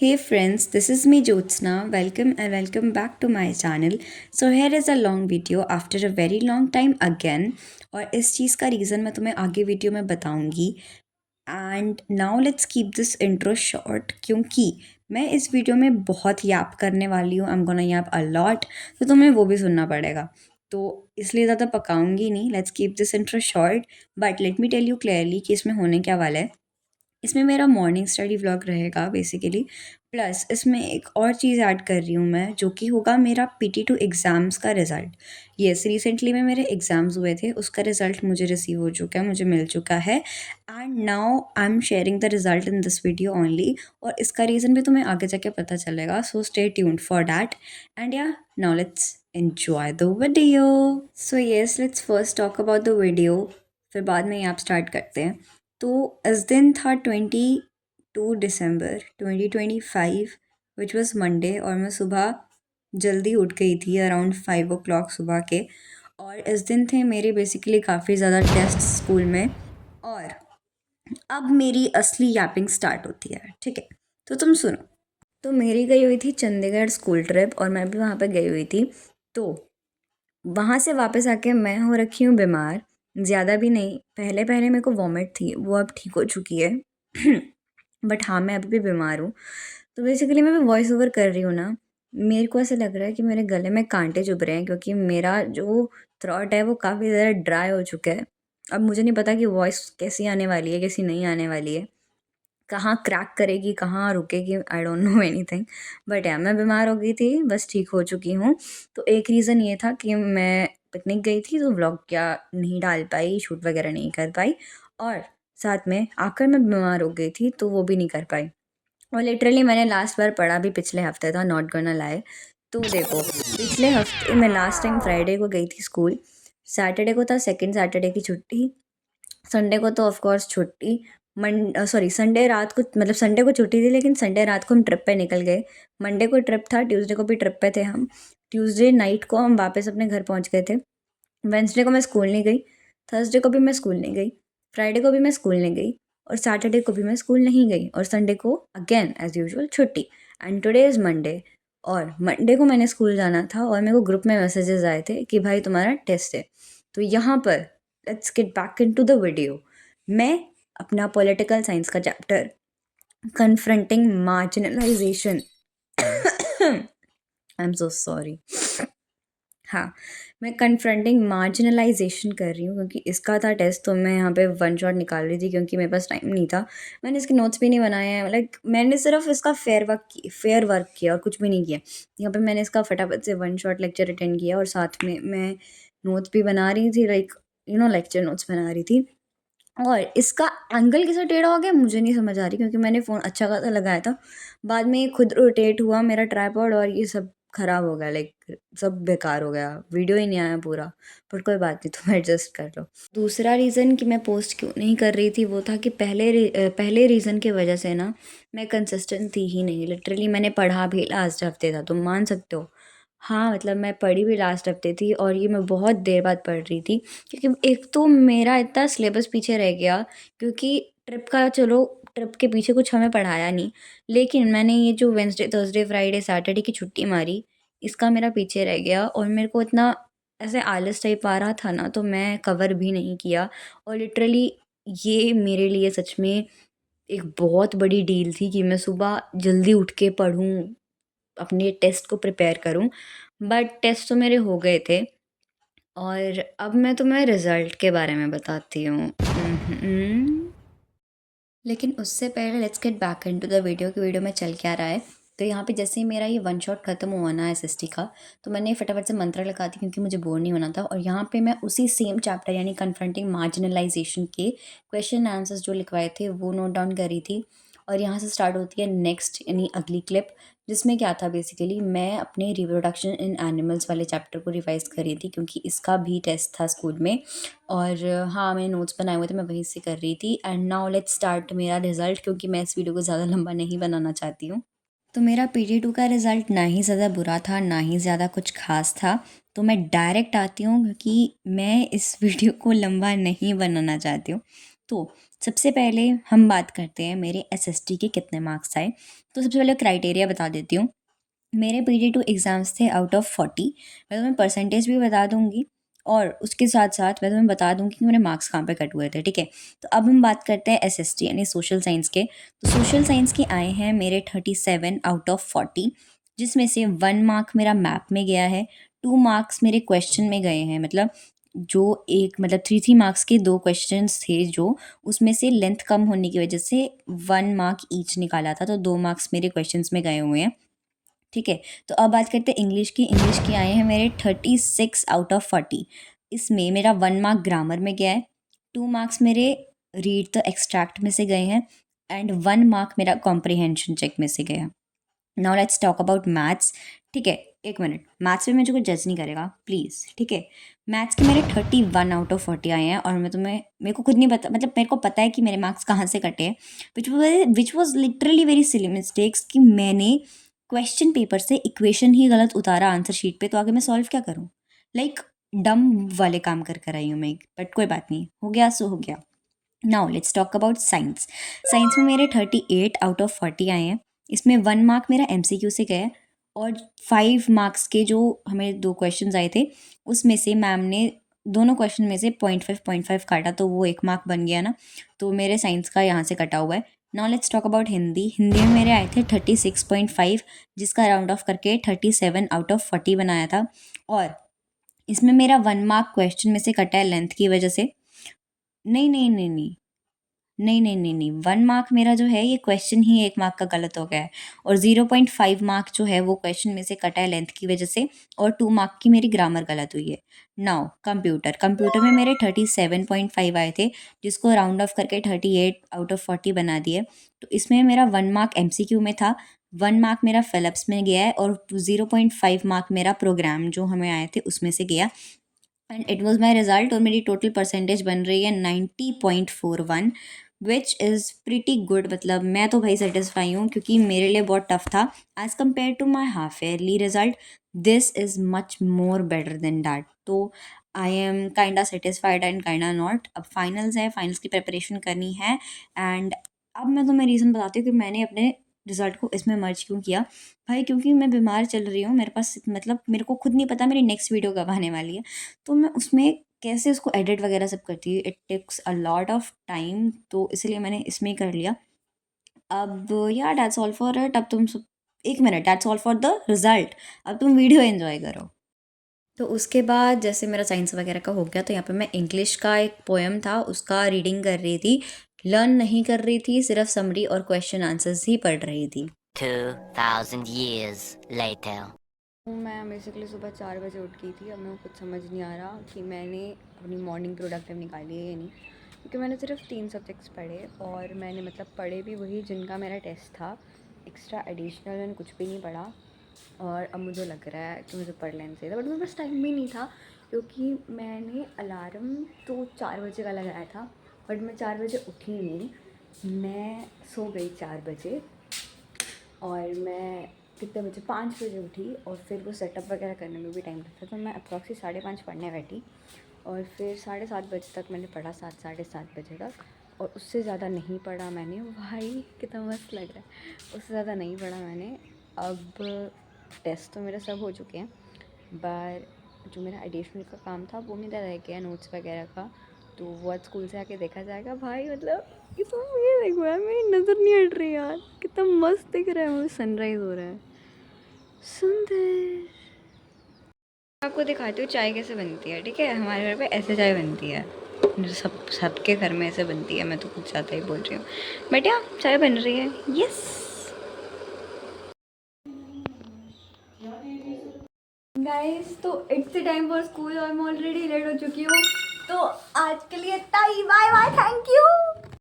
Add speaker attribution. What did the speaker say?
Speaker 1: Hey friends, this is me Jyotsna. Welcome and welcome back to my channel. So here is a long video after a very long time again. और इस चीज़ का reason मैं तुम्हें आगे video में बताऊंगी. And now let's keep this intro short क्योंकि मैं इस वीडियो में बहुत याप करने वाली हूँ. I am gonna YAP a lot, तो तुम्हें वो भी सुनना पड़ेगा. तो इसलिए ज़्यादा पकाऊंगी नहीं. Let's keep this intro short, but let me tell you clearly कि इसमें होने क्या वाला है. इसमें मेरा मॉर्निंग स्टडी व्लॉग रहेगा बेसिकली. प्लस इसमें एक और चीज़ ऐड कर रही हूँ मैं, जो कि होगा मेरा PT2 एग्ज़ाम्स का रिज़ल्ट. येस, रिसेंटली में मेरे एग्ज़ाम्स हुए थे, उसका रिज़ल्ट मुझे रिसीव हो चुका है, मुझे मिल चुका है. And now I am sharing the result in this video only. और इसका रीज़न भी तुम्हें आगे जाके पता चलेगा, so stay tuned for that. And yeah, now let's enjoy the video. So yes, let's first talk about the video, फिर बाद में आप स्टार्ट करते हैं. तो इस दिन था 22 दिसंबर 2025, विच वॉज मंडे. और मैं सुबह जल्दी उठ गई थी, अराउंड 5 o'clock सुबह के. और इस दिन थे मेरे बेसिकली काफ़ी ज़्यादा टेस्ट स्कूल में. और अब मेरी असली यापिंग स्टार्ट होती है, ठीक है. तो तुम सुनो. तो मेरी गई हुई थी चंडीगढ़ स्कूल ट्रिप, और मैं भी वहाँ पे गई हुई थी. तो वहाँ से वापस आके मैं हो रखी हूँ बीमार. ज़्यादा भी नहीं, पहले पहले मेरे को वॉमिट थी, वो अब ठीक हो चुकी है. बट हाँ, मैं अभी भी बीमार हूँ. तो बेसिकली मैं वॉइस ओवर कर रही हूँ ना, मेरे को ऐसा लग रहा है कि मेरे गले में कांटे चुभ रहे हैं, क्योंकि मेरा जो थ्रॉट है वो काफ़ी ज़्यादा ड्राई हो चुका है. अब मुझे नहीं पता कि वॉइस कैसी आने वाली है, कैसी नहीं आने वाली है, कहाँ क्रैक करेगी, कहाँ रुकेगी. I don't know anything. But या, मैं बीमार हो गई थी, बस ठीक हो चुकी हूँ. तो एक रीज़न ये था कि मैं पिकनिक गई थी, तो व्लॉग क्या नहीं डाल पाई, शूट वगैरह नहीं कर पाई. और साथ में आकर मैं बीमार हो गई थी, तो वो भी नहीं कर पाई. और लिटरली मैंने लास्ट बार पढ़ा भी पिछले हफ्ते था, नॉट गोना लाई. तो देखो, पिछले हफ्ते मैं लास्ट टाइम फ्राइडे को गई थी स्कूल. सैटरडे को था सेकेंड सैटरडे की छुट्टी. संडे को तो ऑफ कोर्स छुट्टी. सॉरी, संडे रात को, मतलब संडे को छुट्टी थी, लेकिन संडे रात को हम ट्रिप पे निकल गए. मंडे को ट्रिप था, ट्यूसडे को भी ट्रिप पे थे हम. ट्यूसडे नाइट को हम वापस अपने घर पहुंच गए थे. वेंसडे को मैं स्कूल नहीं गई, थर्सडे को भी मैं स्कूल नहीं गई, फ्राइडे को भी मैं स्कूल नहीं गई, और सैटरडे को भी मैं स्कूल नहीं गई, और संडे को अगेन एज यूजुअल छुट्टी. And today is Monday. और मंडे को मैंने स्कूल जाना था, और मेरे को ग्रुप में मैसेजेस आए थे कि भाई तुम्हारा टेस्ट है. तो यहाँ पर let's get back into the video. मैं अपना पॉलिटिकल साइंस का chapter confronting marginalisation I am so sorry. हाँ, मैं कन्फ्रंटिंग मार्जिनलाइजेशन कर रही हूँ, क्योंकि इसका था टेस्ट. तो मैं यहाँ पे वन शॉट निकाल रही थी, क्योंकि मेरे पास टाइम नहीं था. मैंने इसके नोट्स भी नहीं बनाए हैं, लाइक मैंने सिर्फ इसका फेयर वर्क किया और कुछ भी नहीं किया. यहाँ पे मैंने इसका फटाफट से वन शॉट लेक्चर अटेंड किया, और साथ में मैं नोट्स भी बना रही थी, लाइक लेक्चर नोट्स बना रही थी. और इसका एंगल कैसे टेढ़ा हो गया मुझे नहीं समझ आ रही, क्योंकि मैंने फ़ोन अच्छा खासा लगाया था. बाद में ये खुद रोटेट हुआ मेरा ट्राइपॉड, और ये सब ख़राब हो गया, लाइक सब बेकार हो गया, वीडियो ही नहीं आया पूरा. पर कोई बात नहीं, तुम एडजस्ट कर लो. दूसरा रीज़न कि मैं पोस्ट क्यों नहीं कर रही थी, वो था कि पहले रीज़न की वजह से ना मैं कंसिस्टेंट थी ही नहीं. लिटरली मैंने पढ़ा भी लास्ट हफ्ते था, तुम मान सकते हो. हाँ, मतलब मैं पढ़ी भी लास्ट हफ्ते थी, और ये मैं बहुत देर बाद पढ़ रही थी, क्योंकि एक तो मेरा इतना सिलेबस पीछे रह गया, क्योंकि ट्रिप के पीछे कुछ हमें पढ़ाया नहीं. लेकिन मैंने ये जो वेंसडे थर्सडे फ्राइडे सैटरडे की छुट्टी मारी, इसका मेरा पीछे रह गया. और मेरे को इतना ऐसे आलस टाइप आ रहा था ना, तो मैं कवर भी नहीं किया. और लिटरली ये मेरे लिए सच में एक बहुत बड़ी डील थी कि मैं सुबह जल्दी उठ के पढूँ, अपने टेस्ट को प्रिपेयर करूँ. बट टेस्ट तो मेरे हो गए थे, और अब मैं तुम्हें रिज़ल्ट के बारे में बताती हूँ. लेकिन उससे पहले let's get back into the video कि वीडियो में चल क्या रहा है. तो यहाँ पे जैसे ही मेरा ये वन शॉट खत्म हुआ ना SST का, तो मैंने फटाफट से मंत्र लगा दी, क्योंकि मुझे बोर नहीं होना था. और यहाँ पे मैं उसी सेम चैप्टर यानी कन्फ्रंटिंग मार्जिनलाइजेशन के क्वेश्चन आंसर्स जो लिखवाए थे वो नोट डाउन करी थी. और यहाँ से स्टार्ट होती है नेक्स्ट यानी अगली क्लिप, जिसमें क्या था बेसिकली मैं अपने रिप्रोडक्शन इन एनिमल्स वाले चैप्टर को रिवाइज कर रही थी, क्योंकि इसका भी टेस्ट था स्कूल में. और हाँ, मैंने नोट्स बनाए हुए थे, मैं वहीं से कर रही थी. एंड नाउ लेट्स स्टार्ट मेरा रिज़ल्ट, क्योंकि मैं इस वीडियो को ज़्यादा लंबा नहीं बनाना चाहती हूँ. तो मेरा PT2 का रिज़ल्ट ना ही ज़्यादा बुरा था, ना ही ज़्यादा कुछ खास था. तो मैं डायरेक्ट आती हूँ, क्योंकि मैं इस वीडियो को लंबा नहीं बनाना चाहती हूँ. तो सबसे पहले हम बात करते हैं मेरे एसएसटी के कितने मार्क्स आए। तो सबसे पहले क्राइटेरिया बता देती हूँ। मेरे PD2 एग्ज़ाम्स थे आउट ऑफ 40। मैं तुम्हें परसेंटेज भी बता दूंगी और उसके साथ साथ मैं तुम्हें बता दूंगी कि मेरे मार्क्स कहाँ पे कट हुए थे, ठीक है। तो अब हम बात करते हैं SST यानी सोशल साइंस के। तो सोशल साइंस के आए हैं मेरे 37 आउट ऑफ 40, जिसमें से 1 मार्क मेरा मैप में गया है, 2 मार्क्स मेरे क्वेश्चन में गए हैं। मतलब जो एक मतलब 3 मार्क्स के 2 क्वेश्चंस थे, जो उसमें से लेंथ कम होने की वजह से 1 मार्क ईच निकाला था, तो 2 मार्क्स मेरे क्वेश्चंस में गए हुए हैं, ठीक है। तो अब बात करते हैं इंग्लिश की। इंग्लिश के आए हैं मेरे 36 आउट ऑफ 40। इसमें मेरा 1 मार्क ग्रामर में गया है, 2 मार्क्स मेरे रीड द एक्सट्रैक्ट में से गए हैं एंड 1 मार्क मेरा कॉम्प्रिहेंशन चेक में से गया। Now let's talk about maths, ठीक है। एक मिनट, मैथ्स में मुझे कोई जज नहीं करेगा प्लीज़, ठीक है। मैथ्स के मेरे 31 आउट ऑफ 40 आए हैं और मेरे को खुद नहीं पता, मतलब मेरे को पता है कि मेरे मार्क्स कहाँ से कटे हैं, which was literally very silly mistakes कि मैंने क्वेश्चन पेपर से इक्वेशन ही गलत उतारा आंसर शीट पे, तो आगे मैं सॉल्व क्या करूँ। लाइक डम वाले काम कर आई हूँ मैं, बट कोई बात नहीं, हो गया सो हो गया। Now let's talk about science. Science में मेरे 38 आउट ऑफ 40 आए हैं। इसमें 1 मार्क मेरा MCQ से गया है और 5 मार्क्स के जो हमें 2 क्वेश्चंस आए थे, उसमें से मैम ने दोनों क्वेश्चन में से 0.5 काटा, तो वो 1 मार्क बन गया ना, तो मेरे साइंस का यहाँ से कटा हुआ है। Now let's talk about Hindi. Hindi में मेरे आए थे 36.5, जिसका राउंड ऑफ करके 37 आउट ऑफ 40 बनाया था। और इसमें मेरा 1 मार्क क्वेश्चन में से कटा है लेंथ की वजह से। नहीं नहीं नहीं नहीं नहीं नहीं नहीं नहीं 1 मार्क मेरा जो है ये क्वेश्चन ही 1 मार्क का गलत हो गया है, और 0.5 मार्क जो है वो क्वेश्चन में से कटा है लेंथ की वजह से, और 2 मार्क की मेरी ग्रामर गलत हुई है। Now computer. कंप्यूटर में मेरे 37.5 आए थे, जिसको राउंड ऑफ करके 38 आउट ऑफ 40 बना दिए। तो इसमें मेरा 1 मार्क MCQ में था, 1 मार्क मेरा फिलिप्स में गया है और 0.5 मार्क मेरा प्रोग्राम जो हमें आए थे उसमें से गया, and it was my result. और मेरी टोटल परसेंटेज बन रही है 90.41, विच इज़ प्रिटी गुड। मतलब मैं तो भाई सेटिस्फाई हूँ, क्योंकि मेरे लिए बहुत टफ था as compare to my half yearly result. This is much more better than that. तो I am kinda satisfied and kinda not. अब फाइनल्स है, फाइनल्स की प्रिपरेशन करनी है। एंड अब मैं तुम्हें रीज़न बताती हूँ कि मैंने अपने रिज़ल्ट को इसमें मर्ज क्यों किया। भाई क्योंकि मैं बीमार चल रही हूँ, मेरे पास मतलब मेरे को खुद नहीं पता मेरी नेक्स्ट वीडियो कब आने वाली है, तो मैं उसमें कैसे उसको एडिट वगैरह सब करती हूँ, it takes a lot of time, तो इसलिए मैंने इसमें ही कर लिया। अब यार दैट्स ऑल फॉर इट। अब तुम सब, एक minute, that's all for the result. अब तुम वीडियो एंजॉय करो। तो उसके बाद जैसे मेरा साइंस वगैरह का हो गया, तो यहाँ पे मैं इंग्लिश का एक पोएम था उसका रीडिंग कर रही थी, लर्न नहीं कर रही थी, सिर्फ समरी और क्वेश्चन आंसर्स ही पढ़ रही थी।
Speaker 2: 2000 years later.
Speaker 3: मैं बेसिकली सुबह 4 बजे उठ गई थी। अब मेरे को कुछ समझ नहीं आ रहा कि मैंने अपनी मॉर्निंग प्रोडक्टिव निकाली है या नहीं, क्योंकि मैंने सिर्फ 3 सब्जेक्ट्स पढ़े और मैंने मतलब पढ़े भी वही जिनका मेरा टेस्ट था। एक्स्ट्रा एडिशनल मैंने कुछ भी नहीं पढ़ा, और अब मुझे लग रहा है कि मुझे पढ़ लेना चाहिए था, बट मेरे पास टाइम भी नहीं था, क्योंकि मैंने अलार्म तो 4 बजे का लगाया था, बट मैं 4 बजे उठी नहीं, मैं सो गई 4 बजे। और मैं कितने बजे, 5 बजे उठी, और फिर वो सेटअप वगैरह करने में भी टाइम लगता, तो मैं अप्रॉक्सी 5:30 पढ़ने बैठी, और फिर 7:30 बजे तक मैंने पढ़ा, 7 साढ़े 7 बजे तक, और उससे ज़्यादा नहीं पढ़ा मैंने। भाई कितना मस्त लग रहा है, उससे ज़्यादा नहीं पढ़ा मैंने। अब टेस्ट तो मेरे सब हो चुके हैं, पर जो मेरा एडिशनल का काम था वो मेरा रह गया, नोट्स वगैरह का, तो वो आज स्कूल से आके देखा जाएगा। भाई मतलब ये तो, ये देखो यार, मेरी नज़र नहीं हट रही यार, कितना मस्त दिख रहा है, मुझे सनराइज़ हो रहा है, सुंदर। आपको दिखाती हूँ चाय कैसे बनती है, ठीक है। हमारे घर पे ऐसे चाय बनती है, सबके घर में ऐसे बनती है, मैं तो कुछ ज़्यादा ही बोल रही हूँ, बट यार चाय बन रही है, यस। गाइस तो it's the time for school और मैं ऑलरेडी लेट हो चुकी हूँ, तो आज के लिए ताई बाय बाय, थैंक यू।